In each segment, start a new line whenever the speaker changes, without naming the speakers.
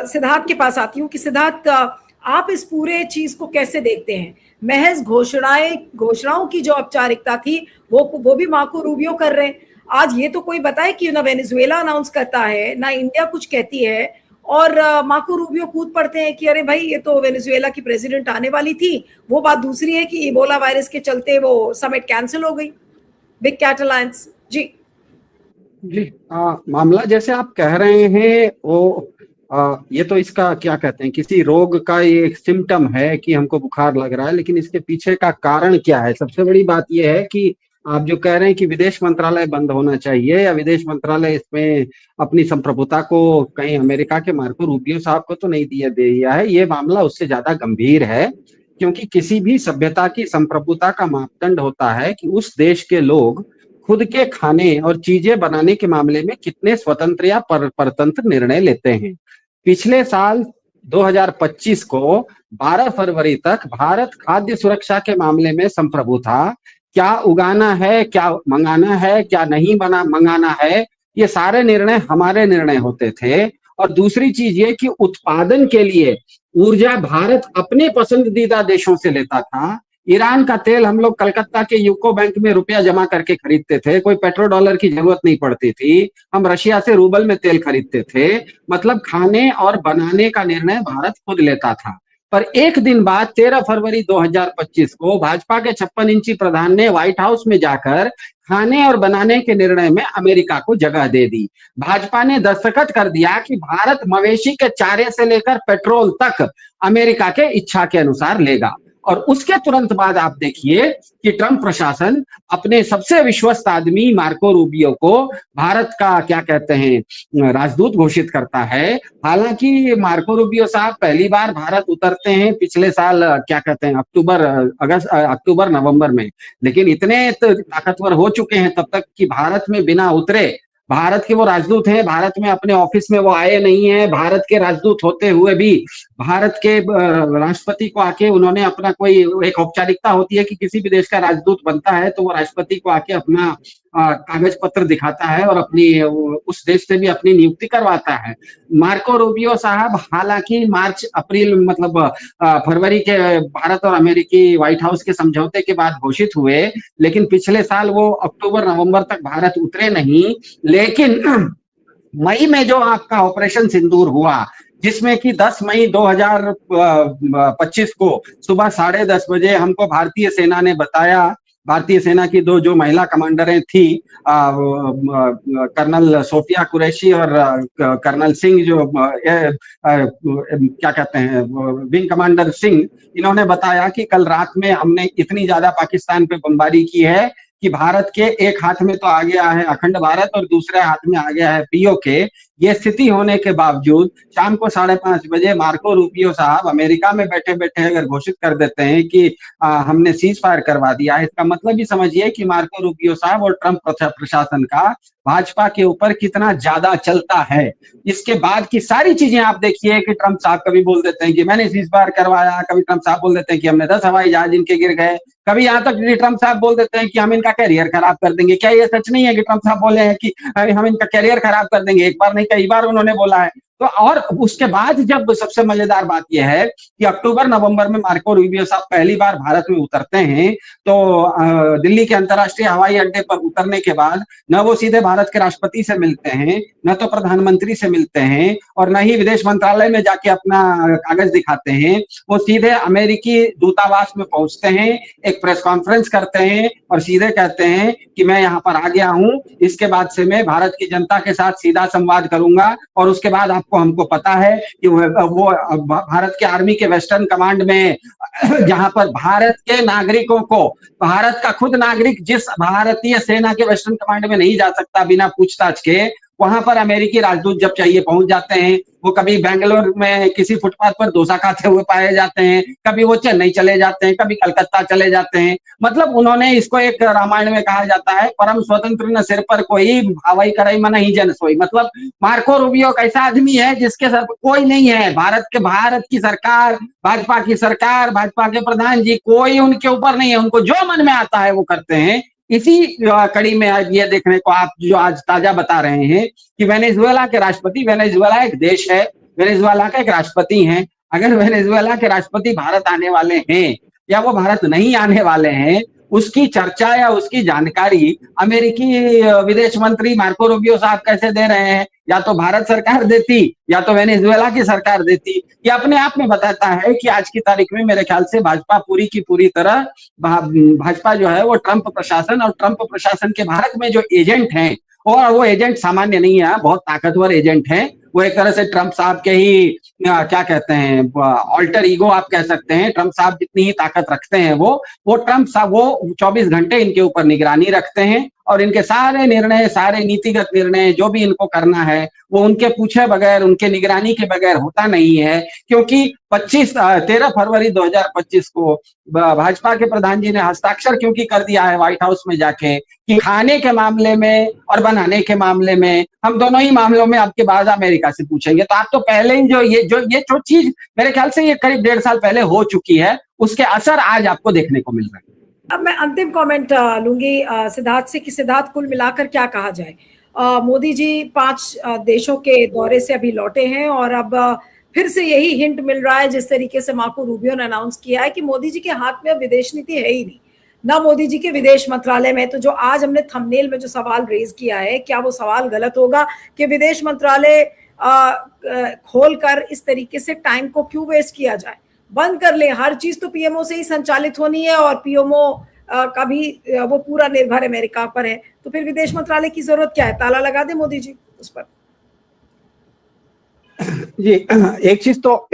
सिद्धार्थ के पास आती हूँ कि सिद्धार्थ, आप इस पूरे चीज को कैसे देखते हैं? महज घोषणाओं की जो औपचारिकता थी वो भी मार्को रूबियो कर रहे हैं। आज ये तो कोई बताए कि ना वेनेजुएला अनाउंस करता है, ना इंडिया कुछ कहती है, और मार्को रूबियो कूद पड़ते हैं कि अरे भाई ये तो वेनेजुएला की प्रेसिडेंट आने वाली थी। वो बात दूसरी है कि इबोला वायरस के चलते वो समिट कैंसिल हो गई, बिग कैट अलायंस। जी
जी, मामला जैसे आप कह रहे हैं वो ये तो इसका क्या कहते हैं, किसी रोग का ये एक सिम्टम है कि हमको बुखार लग रहा है, लेकिन इसके पीछे का कारण क्या है? सबसे बड़ी बात यह है कि आप जो कह रहे हैं कि विदेश मंत्रालय बंद होना चाहिए या विदेश मंत्रालय इसमें अपनी संप्रभुता को कहीं अमेरिका के मार्को रूबियो साहब को तो नहीं दिया है। ये मामला उससे ज्यादा गंभीर है, क्योंकि किसी भी सभ्यता की संप्रभुता का मापदंड होता है कि उस देश के लोग खुद के खाने और चीजें बनाने के मामले में कितने स्वतंत्र या परतंत्र निर्णय लेते हैं। पिछले साल 2025 को 12 फरवरी तक भारत खाद्य सुरक्षा के मामले में संप्रभु था। क्या उगाना है, क्या मंगाना है, क्या नहीं मंगाना है, ये सारे निर्णय हमारे निर्णय होते थे। और दूसरी चीज ये कि उत्पादन के लिए ऊर्जा भारत अपने पसंदीदा देशों से लेता था। ईरान का तेल हम लोग कलकत्ता के यूको बैंक में रुपया जमा करके खरीदते थे, कोई पेट्रो डॉलर की जरूरत नहीं पड़ती थी। हम रशिया से रूबल में तेल खरीदते थे। मतलब खाने और बनाने का निर्णय भारत खुद लेता था। पर एक दिन बाद 13 फरवरी 2025 को भाजपा के 56 इंची प्रधान ने व्हाइट हाउस में जाकर खाने और बनाने के निर्णय में अमेरिका को जगह दे दी। भाजपा ने दस्तखत कर दिया कि भारत मवेशी के चारे से लेकर पेट्रोल तक अमेरिका के इच्छा के अनुसार लेगा। और उसके तुरंत बाद आप देखिए कि ट्रंप प्रशासन अपने सबसे विश्वस्त आदमी मार्को रूबियो को भारत का क्या कहते हैं राजदूत घोषित करता है। हालांकि मार्को रूबियो साहब पहली बार भारत उतरते हैं पिछले साल क्या कहते हैं अक्टूबर नवंबर में, लेकिन इतने ताकतवर हो चुके हैं तब तक कि भारत में बिना उतरे भारत के वो राजदूत हैं। भारत में अपने ऑफिस में वो आए नहीं है। भारत के राजदूत होते हुए भी भारत के राष्ट्रपति को आके उन्होंने अपना कोई एक औपचारिकता होती है कि किसी भी देश का राजदूत बनता है तो वो राष्ट्रपति को आके अपना कागज पत्र दिखाता है और अपनी उस देश से भी अपनी नियुक्ति करवाता है। मार्को रूबियो साहब हालांकि मार्च अप्रैल मतलब फरवरी के भारत और अमेरिकी व्हाइट हाउस के समझौते के बाद घोषित हुए, लेकिन पिछले साल वो अक्टूबर नवंबर तक भारत उतरे नहीं। लेकिन मई में जो आपका ऑपरेशन सिंदूर हुआ, जिसमें कि 10 मई 2025 को सुबह 10:30 बजे हमको भारतीय सेना ने बताया, भारतीय सेना की दो जो महिला कमांडरें थी, कर्नल सोफिया कुरैशी और कर्नल सिंह, जो क्या कहते हैं विंग कमांडर सिंह, इन्होंने बताया कि कल रात में हमने इतनी ज्यादा पाकिस्तान पे बमबारी की है कि भारत के एक हाथ में तो आ गया है अखंड भारत और दूसरे हाथ में आ गया है पीओके। ये स्थिति होने के बावजूद शाम को 5:30 बजे मार्को रूबियो साहब अमेरिका में बैठे बैठे अगर घोषित कर देते हैं कि हमने सीज फायर करवा दिया है, इसका मतलब ही समझिए कि मार्को रूबियो साहब और ट्रंप प्रशासन का भाजपा के ऊपर कितना ज्यादा चलता है। इसके बाद की सारी चीजें आप देखिए कि ट्रंप साहब कभी बोल देते हैं कि मैंने सीज फायर करवाया, कभी ट्रंप साहब बोल देते हैं कि हमने 10 हवाई जहाज इनके गिर गए, कभी यहाँ तक ट्रंप साहब बोल देते हैं कि हम इनका कैरियर खराब कर देंगे। क्या ये सच नहीं है कि ट्रंप साहब बोले हैं कि हम इनका कैरियर खराब कर देंगे? एक बार नहीं कई बार उन्होंने बोला है। तो और उसके बाद जब सबसे मजेदार बात यह है कि अक्टूबर नवंबर में मार्को रूबियो साहब पहली बार भारत में उतरते हैं, तो दिल्ली के अंतर्राष्ट्रीय हवाई अड्डे पर उतरने के बाद न वो सीधे भारत के राष्ट्रपति से मिलते हैं, न तो प्रधानमंत्री से मिलते हैं, और न ही विदेश मंत्रालय में जाके अपना कागज दिखाते हैं। वो सीधे अमेरिकी दूतावास में पहुंचते हैं, एक प्रेस कॉन्फ्रेंस करते हैं और सीधे कहते हैं कि मैं यहाँ पर आ गया हूँ, इसके बाद से मैं भारत की जनता के साथ सीधा संवाद करूंगा। और उसके बाद हमको पता है कि वो भारत के आर्मी के वेस्टर्न कमांड में जहां पर भारत के नागरिकों को, भारत का खुद नागरिक जिस भारतीय सेना के वेस्टर्न कमांड में नहीं जा सकता बिना पूछताछ के, वहां पर अमेरिकी राजदूत जब चाहिए पहुंच जाते हैं। वो कभी बेंगलोर में किसी फुटपाथ पर डोसा खाते हुए पाए जाते हैं, कभी वो चेन्नई चले जाते हैं, कभी कलकत्ता चले जाते हैं। मतलब उन्होंने इसको एक रामायण में कहा जाता है, परम स्वतंत्र न सिर पर कोई, भावई करई मन ही जन सोई। मतलब मार्को रूबियो एक ऐसा आदमी है जिसके सर पर कोई नहीं है। भारत की सरकार, भाजपा की सरकार, भाजपा के प्रधान जी, कोई उनके ऊपर नहीं है। उनको जो मन में आता है वो करते हैं। इसी कड़ी में आज ये देखने को आप जो आज ताजा बता रहे हैं कि वेनेजुएला के राष्ट्रपति, वेनेजुएला एक देश है, वेनेजुएला का एक राष्ट्रपति हैं, अगर वेनेजुएला के राष्ट्रपति भारत आने वाले हैं या वो भारत नहीं आने वाले हैं, उसकी चर्चा या उसकी जानकारी अमेरिकी विदेश मंत्री मार्को रूबियो साहब कैसे दे रहे हैं? या तो भारत सरकार देती या तो वेनेजुएला की सरकार देती। ये अपने आप में बताता है कि आज की तारीख में मेरे ख्याल से भाजपा पूरी की पूरी तरह भाजपा जो है वो ट्रंप प्रशासन और ट्रंप प्रशासन के भारत में जो एजेंट हैं, और वो एजेंट सामान्य नहीं है, बहुत ताकतवर एजेंट हैं। वो एक तरह से ट्रंप साहब के ही क्या कहते हैं ऑल्टर ईगो आप कह सकते हैं। ट्रंप साहब जितनी ही ताकत रखते हैं वो ट्रंप साहब वो 24 घंटे इनके ऊपर निगरानी रखते हैं और इनके सारे निर्णय, सारे नीतिगत निर्णय जो भी इनको करना है वो उनके पूछे बगैर, उनके निगरानी के बगैर होता नहीं है। क्योंकि 13 फरवरी 2025 को भाजपा के प्रधान जी ने हस्ताक्षर क्योंकि कर दिया है व्हाइट हाउस में जाके कि खाने के मामले में और बनाने के मामले में हम दोनों ही मामलों में आपके बाद अमेरिका से पूछेंगे। तो आप तो पहले ही जो चीज मेरे ख्याल से ये करीब 1.5 साल पहले हो चुकी है, उसके असर आज आपको देखने को मिल रहे हैं।
अब मैं अंतिम कमेंट लूंगी सिद्धार्थ से कि सिद्धार्थ कुल मिलाकर क्या कहा जाए। मोदी जी 5 देशों के दौरे से अभी लौटे हैं और अब फिर से यही हिंट मिल रहा है, जिस तरीके से मार्को रूबियो ने अनाउंस किया है कि मोदी जी के हाथ में अब विदेश नीति है ही नहीं, ना मोदी जी के विदेश मंत्रालय में। तो जो आज हमने थंबनेल में जो सवाल रेज किया है, क्या वो सवाल गलत होगा कि विदेश मंत्रालय खोलकर इस तरीके से टाइम को क्यों वेस्ट किया जाए? बंद कर ले, हर चीज तो पीएमओ से ही संचालित होनी है और पीएमओ का भी वो पूरा निर्भर अमेरिका पर है, तो फिर विदेश मंत्रालय की जरूरत क्या है? ताला लगा दे मोदी जी उस पर।
जी, एक चीज तो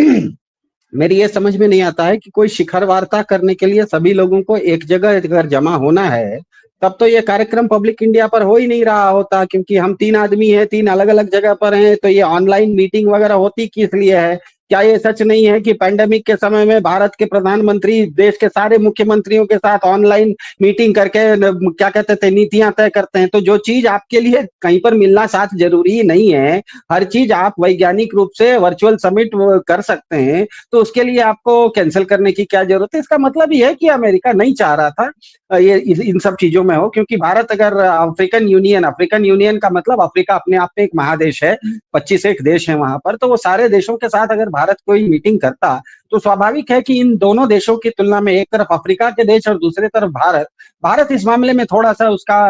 मेरी ये समझ में नहीं आता है कि कोई शिखर वार्ता करने के लिए सभी लोगों को एक जगह अगर जमा होना है तब तो ये कार्यक्रम पब्लिक इंडिया पर हो ही नहीं रहा होता, क्योंकि हम 3 आदमी हैं, 3 अलग अलग जगह पर हैं, तो ये ऑनलाइन मीटिंग वगैरह होती किस लिए है? क्या ये सच नहीं है कि पैंडेमिक के समय में भारत के प्रधानमंत्री देश के सारे मुख्यमंत्रियों के साथ ऑनलाइन मीटिंग करके क्या कहते थे नीतियां तय करते हैं? तो जो चीज आपके लिए कहीं पर मिलना साथ जरूरी नहीं है, हर चीज आप वैज्ञानिक रूप से वर्चुअल समिट कर सकते हैं, तो उसके लिए आपको कैंसिल करने की क्या जरूरत है? इसका मतलब ये है कि अमेरिका नहीं चाह रहा था ये इन सब चीजों में हो, क्योंकि भारत अगर अफ्रीकन यूनियन का मतलब अफ्रीका अपने आप में एक महादेश है, 25 एक देश है वहां पर, तो वो सारे देशों के साथ अगर भारत कोई मीटिंग करता तो स्वाभाविक है कि इन दोनों देशों की तुलना में एक तरफ अफ्रीका के देश और दूसरी तरफ भारत इस मामले में थोड़ा सा उसका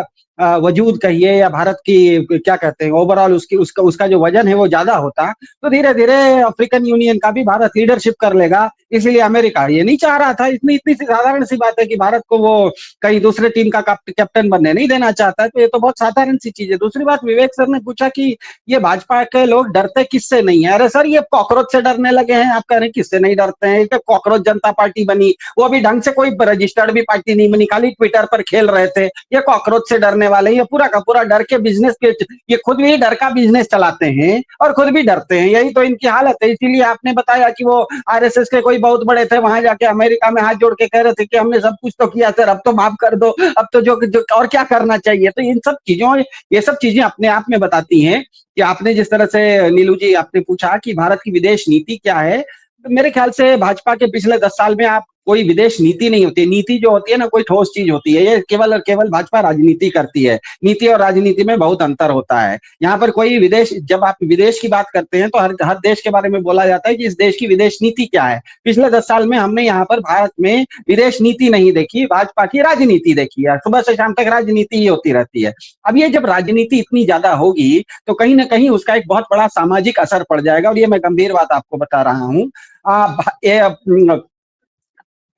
वजूद कहिए या भारत की क्या कहते हैं ओवरऑल उसका जो वजन है वो ज्यादा होता, तो धीरे धीरे अफ्रीकन यूनियन का भी भारत लीडरशिप कर लेगा। इसलिए अमेरिका ये नहीं चाह रहा था। इतनी सी साधारण सी बात है कि भारत को वो कहीं दूसरे टीम का कैप्टन बनने नहीं देना चाहता है, तो ये तो बहुत साधारण सी चीज है। दूसरी बात, विवेक सर ने पूछा कि ये भाजपा के लोग डरते किससे नहीं है? अरे सर, ये कॉकरोच से डरने लगे हैं, आप कह रहे हैं किससे नहीं डरते हैं? तो कॉकरोच जनता पार्टी बनी, वो भी ढंग से कोई रजिस्टर्ड भी पार्टी नहीं बनी, खाली ट्विटर पर खेल रहे थे। ये कॉकरोच से डरने वाले, ये पूरा का पूरा डर के बिजनेस के, ये खुद भी डर का बिजनेस चलाते हैं और खुद भी डरते हैं, यही तो इनकी हालत है। इसीलिए आपने बताया कि वो आरएसएस के कोई बहुत बड़े थे, वहां जाके अमेरिका में हाथ जोड़ के कह रहे थे कि हमने सब कुछ तो किया सर, अब तो माफ कर दो, अब तो जो और क्या करना चाहिए। तो इन सब चीजों, ये सब चीजें अपने आप में बताती हैं कि आपने जिस तरह से नीलू जी आपने पूछा कि भारत की विदेश नीति क्या है, तो मेरे ख्याल से भाजपा के पिछले 10 साल में आप कोई विदेश नीति नहीं होती। नीति जो होती है ना, कोई ठोस चीज होती है, ये केवल और केवल भाजपा राजनीति करती है। नीति और राजनीति में बहुत अंतर होता है। यहाँ पर कोई विदेश, जब आप विदेश की बात करते हैं तो हर देश के बारे में बोला जाता है कि इस देश की विदेश नीति क्या है। पिछले 10 साल में हमने यहाँ पर भारत में विदेश नीति नहीं देखी, भाजपा की राजनीति देखी है। सुबह से शाम तक राजनीति ही होती रहती है। अब ये जब राजनीति इतनी ज्यादा होगी तो कहीं ना कहीं उसका एक बहुत बड़ा सामाजिक असर पड़ जाएगा, और ये मैं गंभीर बात आपको बता रहा हूँ।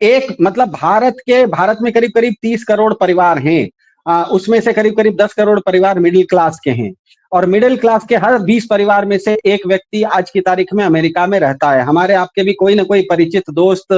एक मतलब भारत में करीब करीब 30 करोड़ परिवार हैं, उसमें से करीब करीब 10 करोड़ परिवार मिडिल क्लास के हैं, और मिडिल क्लास के हर 20 परिवार में से एक व्यक्ति आज की तारीख में अमेरिका में रहता है। हमारे आपके भी कोई ना कोई परिचित दोस्त,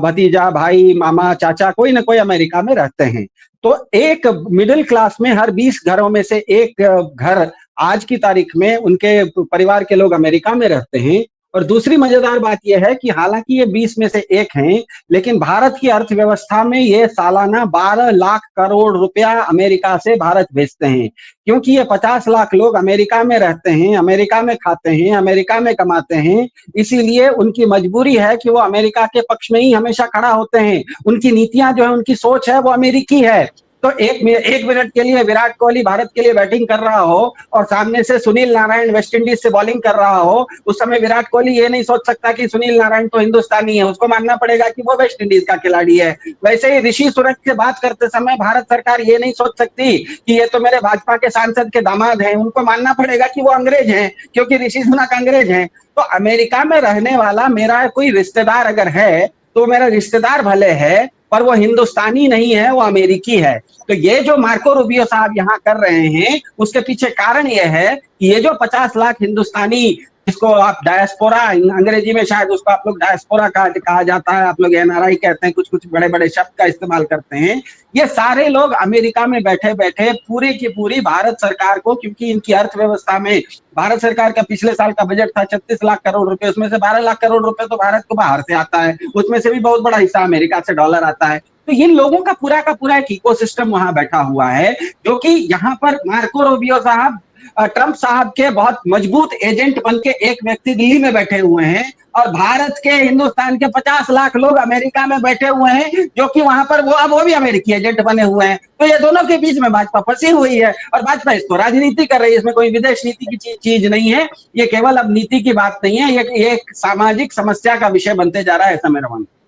भतीजा, भाई, मामा, चाचा, कोई ना कोई अमेरिका में रहते हैं। तो एक मिडिल क्लास में हर 20 घरों में से एक घर आज की तारीख में उनके परिवार के लोग अमेरिका में रहते हैं। और दूसरी मजेदार बात यह है कि हालांकि ये 20 में से एक हैं, लेकिन भारत की अर्थव्यवस्था में ये सालाना 12 लाख करोड़ रुपया अमेरिका से भारत भेजते हैं, क्योंकि ये 50 लाख लोग अमेरिका में रहते हैं, अमेरिका में खाते हैं, अमेरिका में कमाते हैं। इसीलिए उनकी मजबूरी है कि वो अमेरिका के पक्ष में ही हमेशा खड़ा होते हैं। उनकी नीतियां जो है, उनकी सोच है, वो अमेरिकी है। तो एक मिनट के लिए विराट कोहली भारत के लिए बैटिंग कर रहा हो और सामने से सुनील नारायण वेस्ट इंडीज से बॉलिंग कर रहा हो, उस समय विराट कोहली ये नहीं सोच सकता कि सुनील नारायण तो हिंदुस्तानी है, उसको मानना पड़ेगा कि वो वेस्ट इंडीज का खिलाड़ी है। वैसे ही ऋषि सुनक से बात करते समय भारत सरकार ये नहीं सोच सकती कि ये तो मेरे भाजपा के सांसद के दामाद हैं, उनको मानना पड़ेगा कि वो अंग्रेज हैं, क्योंकि ऋषि सुनक अंग्रेज हैं। तो अमेरिका में रहने वाला मेरा कोई रिश्तेदार अगर है तो मेरा रिश्तेदार भले है, पर वो हिंदुस्तानी नहीं है, वो अमेरिकी है। तो ये जो मार्को रूबियो साहब यहाँ कर रहे हैं, उसके पीछे कारण ये है कि ये जो 50 लाख हिंदुस्तानी, जिसको आप डायस्पोरा, अंग्रेजी में शायद उसको आप लोग डायस्पोरा कहा जाता है, आप लोग एनआरआई कहते हैं, कुछ कुछ बड़े बड़े शब्द का इस्तेमाल करते हैं। ये सारे लोग अमेरिका में बैठे बैठे पूरी की पूरी भारत सरकार को, क्योंकि इनकी अर्थव्यवस्था में भारत सरकार का पिछले साल का बजट था 36 लाख करोड़ रुपए, उसमें से 12 लाख करोड़ रुपए तो भारत को बाहर से आता है, उसमें से भी बहुत बड़ा हिस्सा अमेरिका से डॉलर आता है। तो इन लोगों का पूरा एक इकोसिस्टम वहां बैठा हुआ है, जो कि यहाँ पर मार्को रूबियो साहब ट्रंप साहब के बहुत मजबूत एजेंट बन के एक व्यक्ति दिल्ली में बैठे हुए हैं, और भारत के, हिंदुस्तान के 50 लाख लोग अमेरिका में बैठे हुए हैं, जो कि वहां पर वो भी अमेरिकी एजेंट बने हुए हैं। तो ये दोनों के बीच में भाजपा फंसी हुई है, और भाजपा इसको राजनीति कर रही है, इसमें कोई विदेश नीति की चीज नहीं है। ये केवल अब नीति की बात नहीं है, ये एक सामाजिक समस्या का विषय बनते जा रहा है, ऐसा मेरा मानना है।